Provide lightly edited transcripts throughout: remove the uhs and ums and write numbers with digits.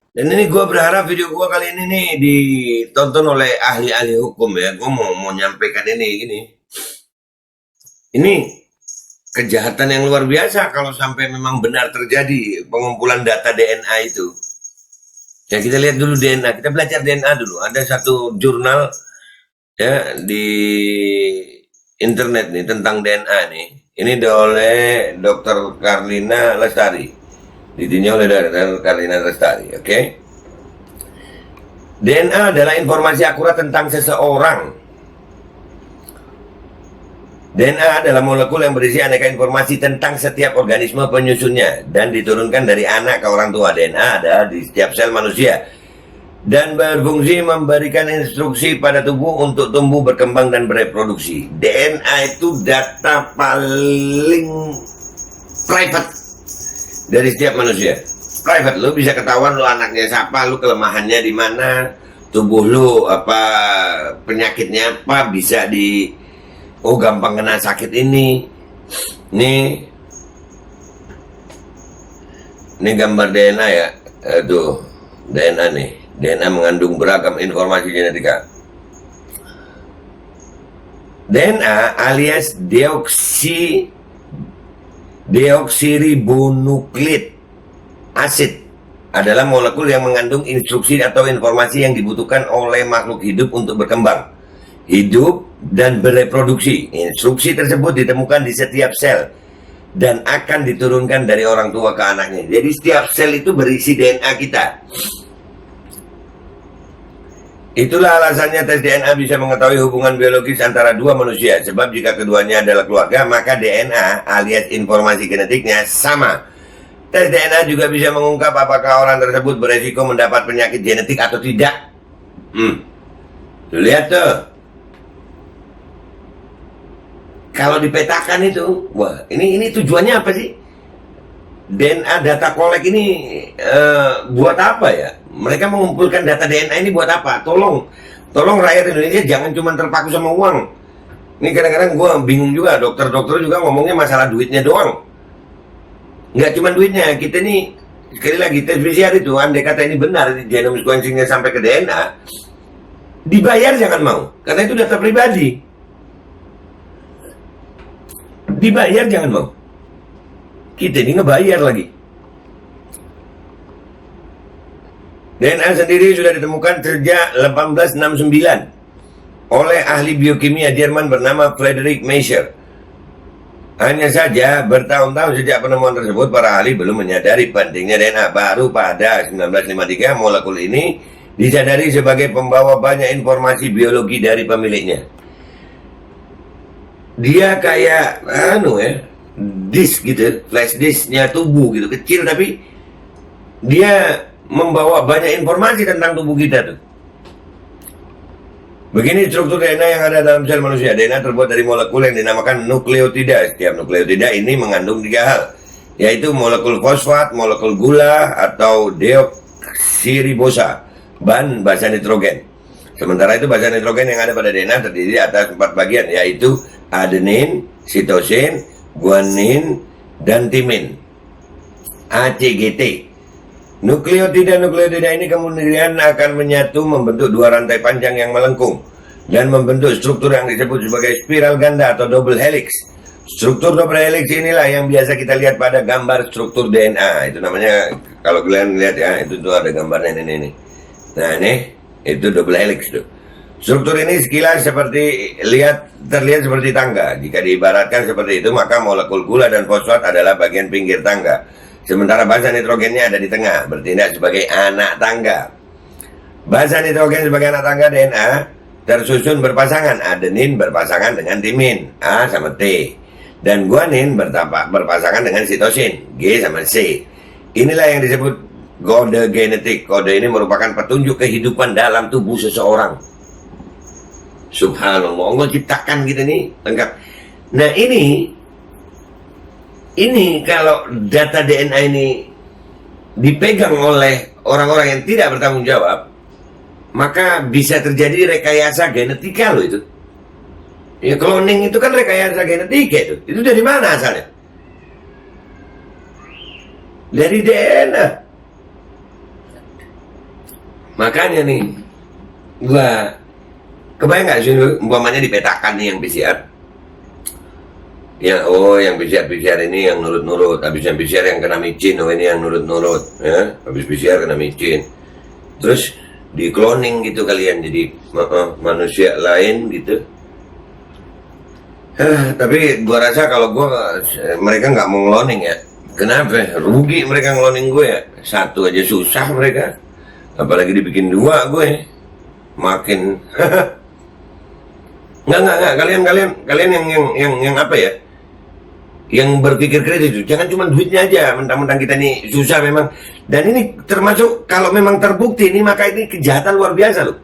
Dan ini gue berharap video gue kali ini nih ditonton oleh ahli-ahli hukum ya. Gue mau nyampaikan ini gini. Ini kejahatan yang luar biasa kalau sampai memang benar terjadi pengumpulan data DNA itu. Ya kita lihat dulu DNA, kita belajar DNA dulu. Ada satu jurnal ya di internet nih tentang DNA nih. Ini oleh Dr. Karlina Lestari. Ditinjau oleh Dr. Karlina Lestari, oke? DNA adalah informasi akurat tentang seseorang. DNA adalah molekul yang berisi aneka informasi tentang setiap organisme penyusunnya dan diturunkan dari anak ke orang tua. DNA ada di setiap sel manusia dan berfungsi memberikan instruksi pada tubuh untuk tumbuh, berkembang, dan bereproduksi. DNA itu data paling private dari setiap manusia. Private, lu bisa ketahuan lu anaknya siapa, lu kelemahannya di mana, tubuh lu apa, penyakitnya apa, bisa gampang kena sakit ini. Ini gambar DNA ya. Tuh, DNA nih. DNA mengandung beragam informasi genetika. DNA alias deoksiribonukleik asid adalah molekul yang mengandung instruksi atau informasi yang dibutuhkan oleh makhluk hidup untuk berkembang, hidup, dan bereproduksi. Instruksi tersebut ditemukan di setiap sel dan akan diturunkan dari orang tua ke anaknya. Jadi setiap sel itu berisi DNA kita. Itulah alasannya tes DNA bisa mengetahui hubungan biologis antara dua manusia. Sebab jika keduanya adalah keluarga, maka DNA alias informasi genetiknya sama. Tes DNA juga bisa mengungkap apakah orang tersebut beresiko mendapat penyakit genetik atau tidak. Lihat tuh. Kalau dipetakan itu, wah, ini tujuannya apa sih? DNA data collect ini buat apa ya? Mereka mengumpulkan data DNA ini buat apa? Tolong rakyat Indonesia jangan cuma terpaku sama uang. Ini kadang-kadang gue bingung juga, dokter-dokter juga ngomongnya masalah duitnya doang. Nggak cuma duitnya, kita nih sekali lagi tes PCR itu, andai kata ini benar, genome sequencingnya sampai ke DNA, dibayar jangan mau, karena itu data pribadi. Dibayar jangan mau. Kita ini ngebayar lagi. DNA sendiri sudah ditemukan sejak 1869 oleh ahli biokimia Jerman bernama Friedrich Miescher. Hanya saja bertahun-tahun sejak penemuan tersebut, para ahli belum menyadari pentingnya DNA. Baru pada 1953 molekul ini disadari sebagai pembawa banyak informasi biologi dari pemiliknya. Dia kayak disk gitu, flash disknya tubuh gitu, kecil tapi dia membawa banyak informasi tentang tubuh kita tuh. Begini struktur DNA yang ada dalam sel manusia. DNA terbuat dari molekul yang dinamakan nukleotida. Setiap nukleotida ini mengandung 3 hal, yaitu molekul fosfat, molekul gula, atau deoksiribosa, bahan basa nitrogen. Sementara itu basa nitrogen yang ada pada DNA terdiri atas 4 bagian, yaitu adenin, sitosin, guanin, dan timin. ACGT. Nukleotida ini kemudian akan menyatu membentuk 2 rantai panjang yang melengkung dan membentuk struktur yang disebut sebagai spiral ganda atau double helix. Struktur double helix inilah yang biasa kita lihat pada gambar struktur DNA. Itu namanya, kalau kalian lihat ya, itu tuh ada gambarnya ini. Nah ini, itu double helix tuh. Struktur ini sekilas terlihat seperti tangga. Jika diibaratkan seperti itu, maka molekul gula dan fosfat adalah bagian pinggir tangga. Sementara basa nitrogennya ada di tengah, bertindak sebagai anak tangga. Basa nitrogen sebagai anak tangga DNA tersusun berpasangan. Adenin berpasangan dengan timin, A sama T. Dan guanin berpasangan dengan sitosin, G sama C. Inilah yang disebut kode genetik. Kode ini merupakan petunjuk kehidupan dalam tubuh seseorang. Subhanallah, Allah ciptakan gitu nih, lengkap. Nah ini kalau data DNA ini dipegang oleh orang-orang yang tidak bertanggung jawab, maka bisa terjadi rekayasa genetika loh itu. Ya cloning itu kan rekayasa genetika itu. Itu dari mana asalnya? dari DNA. Makanya nih, gua kebayang nggak sih umpamanya dipetakan nih yang PCR. Ya, yang PCR ini yang nurut-nurut, habis yang PCR yang kena micin, ini yang nurut-nurut, ya, habis PCR kena micin. Terus di cloning gitu kalian jadi manusia lain gitu. Tapi gua rasa kalau mereka nggak mau ngeloning ya. Kenapa? Rugi mereka ngeloning gue ya. Satu aja susah mereka, apalagi dibikin dua gue. Makin nggak kalian yang apa ya? Yang berpikir kritis itu jangan cuma duitnya aja, mentang-mentang kita ini susah memang. Dan ini termasuk kalau memang terbukti ini, maka ini kejahatan luar biasa loh.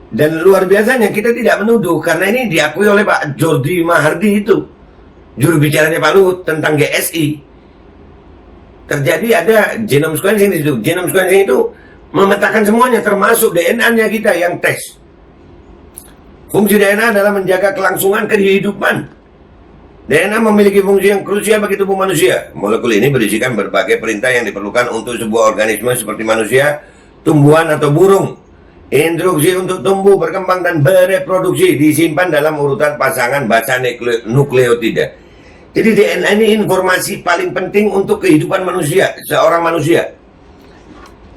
Dan luar biasanya kita tidak menuduh karena ini diakui oleh Pak Jordi Mahardi itu, juru bicaranya Pak Luhut tentang GSI. Terjadi ada genome sequencing di situ. Genome sequencing itu memetakan semuanya, termasuk DNA-nya kita yang tes. Fungsi DNA adalah menjaga kelangsungan kehidupan. DNA memiliki fungsi yang krusial bagi tubuh manusia. Molekul ini berisikan berbagai perintah yang diperlukan untuk sebuah organisme seperti manusia, tumbuhan atau burung. Instruksi untuk tumbuh, berkembang, dan bereproduksi disimpan dalam urutan pasangan basa nukleotida. Jadi DNA ini informasi paling penting untuk kehidupan manusia, seorang manusia.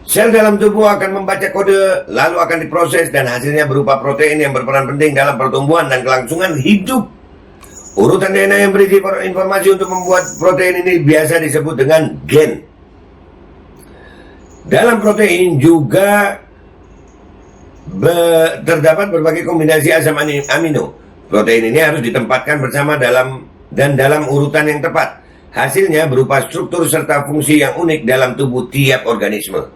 Sel dalam tubuh akan membaca kode, lalu akan diproses, dan hasilnya berupa protein yang berperan penting dalam pertumbuhan dan kelangsungan hidup. Urutan DNA yang berisi informasi untuk membuat protein ini biasa disebut dengan gen. Dalam protein juga terdapat berbagai kombinasi asam amino. Protein ini harus ditempatkan bersama dalam urutan yang tepat. Hasilnya berupa struktur serta fungsi yang unik dalam tubuh tiap organisme.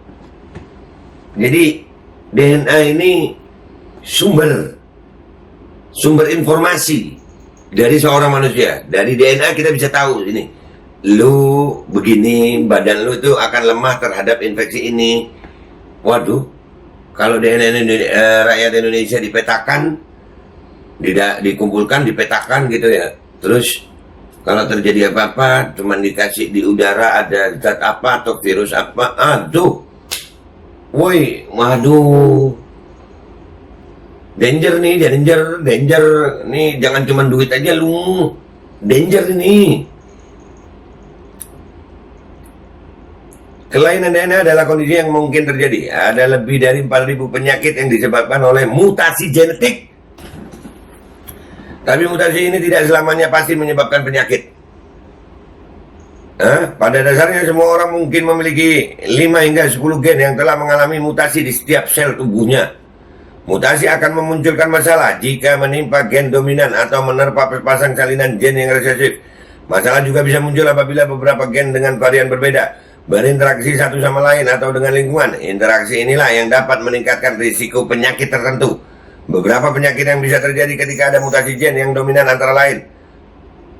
Jadi DNA ini sumber informasi dari seorang manusia. Dari DNA kita bisa tahu ini, lu begini, badan lu itu akan lemah terhadap infeksi ini. Waduh, kalau DNA rakyat Indonesia dipetakan, dikumpulkan, dipetakan gitu ya. Terus kalau terjadi apa-apa, cuman dikasih di udara ada zat apa atau virus apa, aduh, woi, waduh. Danger nih, danger nih, jangan cuma duit aja lu, danger ini. Kelainan DNA adalah kondisi yang mungkin terjadi. Ada lebih dari 4.000 penyakit yang disebabkan oleh mutasi genetik. Tapi mutasi ini tidak selamanya pasti menyebabkan penyakit. Pada dasarnya semua orang mungkin memiliki 5 hingga 10 gen yang telah mengalami mutasi di setiap sel tubuhnya. Mutasi akan memunculkan masalah jika menimpa gen dominan atau menerpa pasang salinan gen yang resesif. Masalah juga bisa muncul apabila beberapa gen dengan varian berbeda berinteraksi satu sama lain atau dengan lingkungan. Interaksi inilah yang dapat meningkatkan risiko penyakit tertentu. Beberapa penyakit yang bisa terjadi ketika ada mutasi gen yang dominan antara lain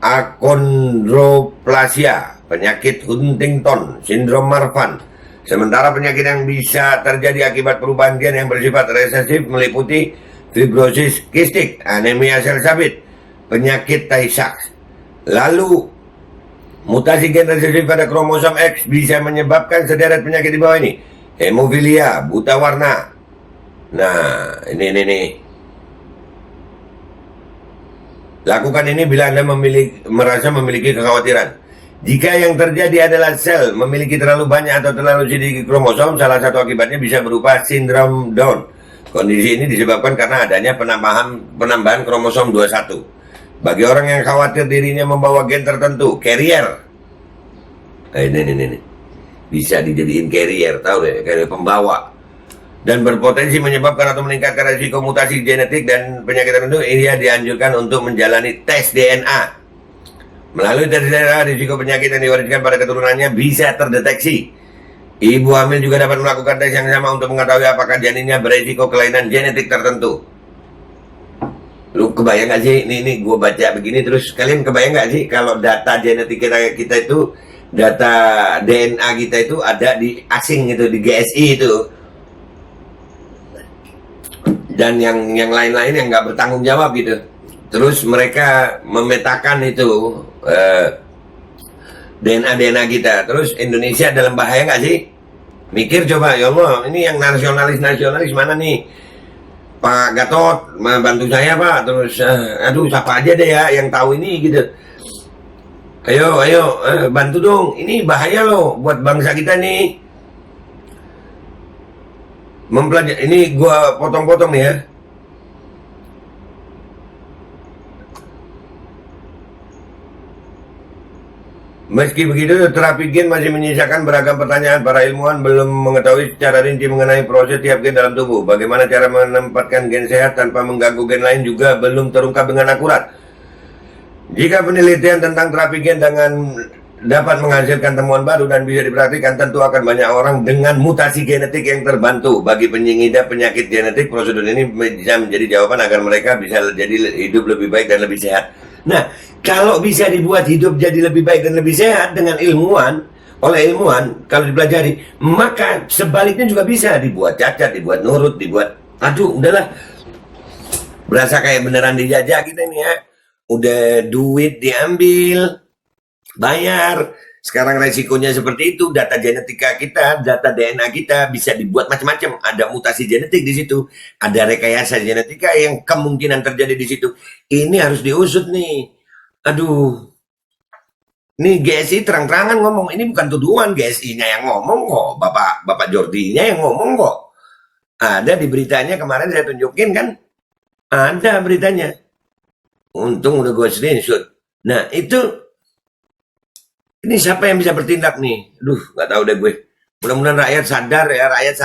achondroplasia, penyakit Huntington, sindrom Marfan. Sementara penyakit yang bisa terjadi akibat perubahan gen yang bersifat resesif meliputi fibrosis kistik, anemia sel sabit, penyakit Tay-Sachs. Lalu, mutasi gen resesif pada kromosom X bisa menyebabkan sederet penyakit di bawah ini. Hemofilia, buta warna. Nah, ini. Lakukan ini bila Anda merasa memiliki kekhawatiran. Jika yang terjadi adalah sel memiliki terlalu banyak atau terlalu sedikit kromosom, salah satu akibatnya bisa berupa sindrom Down. Kondisi ini disebabkan karena adanya penambahan kromosom 21. Bagi orang yang khawatir dirinya membawa gen tertentu, carrier. Ini. Bisa dijadiin carrier, tahu deh, kayak pembawa. Dan berpotensi menyebabkan atau meningkatkan risiko mutasi genetik dan penyakit tertentu, ia dianjurkan untuk menjalani tes DNA. Melalui tes DNA, risiko penyakit yang diwariskan pada keturunannya bisa terdeteksi. Ibu hamil juga dapat melakukan tes yang sama untuk mengetahui apakah janinnya berisiko kelainan genetik tertentu. Lu kebayang gak sih, ini gue baca begini terus, kalian kebayang gak sih kalau data genetik kita itu, data DNA kita itu ada di asing itu, di GSI itu. Dan yang lain-lain yang nggak bertanggung jawab gitu. Terus mereka memetakan itu DNA kita. Terus Indonesia dalam bahaya nggak sih? Mikir coba, ya Allah, ini yang nasionalis mana nih? Pak Gatot, bantu saya Pak. Terus, aduh, siapa aja deh ya yang tahu ini gitu. Ayo, bantu dong. Ini bahaya loh buat bangsa kita nih. Mempelajari, ini gua potong-potong nih ya. Meski begitu, terapi gen masih menyisakan beragam pertanyaan. Para ilmuwan belum mengetahui secara rinci mengenai proses tiap gen dalam tubuh. Bagaimana cara menempatkan gen sehat tanpa mengganggu gen lain juga belum terungkap dengan akurat. Jika penelitian tentang terapi gen dapat menghasilkan temuan baru dan bisa diperhatikan, tentu akan banyak orang dengan mutasi genetik yang terbantu. Bagi pengidap penyakit genetik, prosedur ini bisa menjadi jawaban agar mereka bisa jadi hidup lebih baik dan lebih sehat. Nah, kalau bisa dibuat hidup jadi lebih baik dan lebih sehat dengan oleh ilmuwan, kalau dipelajari, maka sebaliknya juga bisa dibuat cacat, dibuat nurut, dibuat, aduh, udahlah, berasa kayak beneran dijajah kita ini ya. Udah duit diambil, bayar. Sekarang resikonya seperti itu. Data genetika kita, data DNA kita bisa dibuat macam-macam. Ada mutasi genetik di situ, ada rekayasa genetika yang kemungkinan terjadi di situ. Ini harus diusut nih. Aduh, nih GSI terang-terangan ngomong. Ini bukan tuduhan, GSI-nya yang ngomong kok, Bapak Jordi-nya yang ngomong kok. Ada di beritanya kemarin saya tunjukin kan, ada beritanya. Untung udah gue screenshot. Nah itu, ini siapa yang bisa bertindak nih? Aduh, nggak tahu deh gue. Mudah-mudahan rakyat sadar ya, rakyat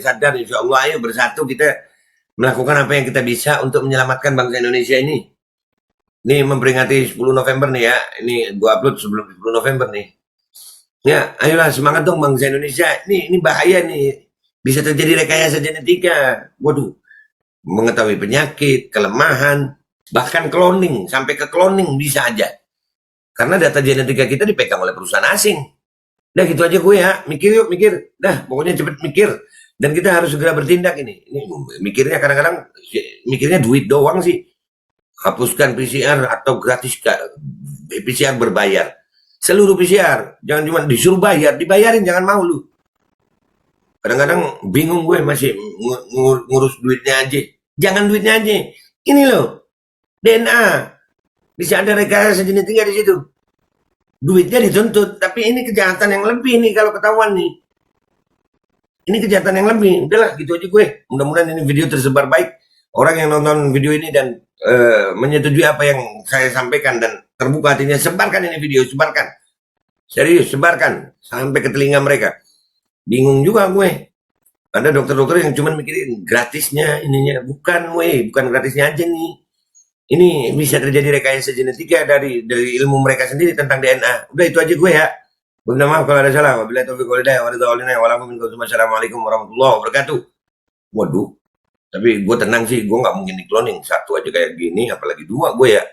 sadar. Insya Allah ayo bersatu kita melakukan apa yang kita bisa untuk menyelamatkan bangsa Indonesia ini. Ini memperingati 10 November nih ya. Ini gue upload sebelum 10 November nih. Ya, ayolah semangat dong bangsa Indonesia. Ini bahaya nih. Bisa terjadi rekayasa genetika. Waduh, mengetahui penyakit, kelemahan, bahkan cloning, sampai ke cloning bisa aja. Karena data genetika kita dipegang oleh perusahaan asing. Dah gitu aja gue ya, mikir. Dah pokoknya cepet mikir. Dan kita harus segera bertindak ini. Ini mikirnya kadang-kadang, mikirnya duit doang sih. Hapuskan PCR atau gratis PCR berbayar. Seluruh PCR, jangan cuma disuruh bayar, dibayarin jangan mau lu. Kadang-kadang bingung gue masih ngurus duitnya aja. Jangan duitnya aja. Ini loh, DNA. Bisa ada rekayasa genetika di situ. Duitnya dituntut, tapi ini kejahatan yang lebih nih kalau ketahuan nih. Ini kejahatan yang lebih. Udahlah, gitu aja gue. Mudah-mudahan ini video tersebar baik. Orang yang nonton video ini dan menyetujui apa yang saya sampaikan dan terbuka hatinya, sebarkan ini video, sebarkan. Serius, sebarkan sampai ke telinga mereka. Bingung juga gue. Ada dokter-dokter yang cuma mikirin gratisnya ininya. Bukan gratisnya aja nih. Ini bisa terjadi rekayasa genetika dari ilmu mereka sendiri tentang DNA. Udah itu aja gue ya. Minta maaf kalau ada salah. Wabillahi taufiq wal hidayah. Wassalamualaikum warahmatullahi wabarakatuh. Waduh. Tapi gue tenang sih. Gue nggak mungkin di cloning. Satu aja kayak gini. Apalagi dua gue ya.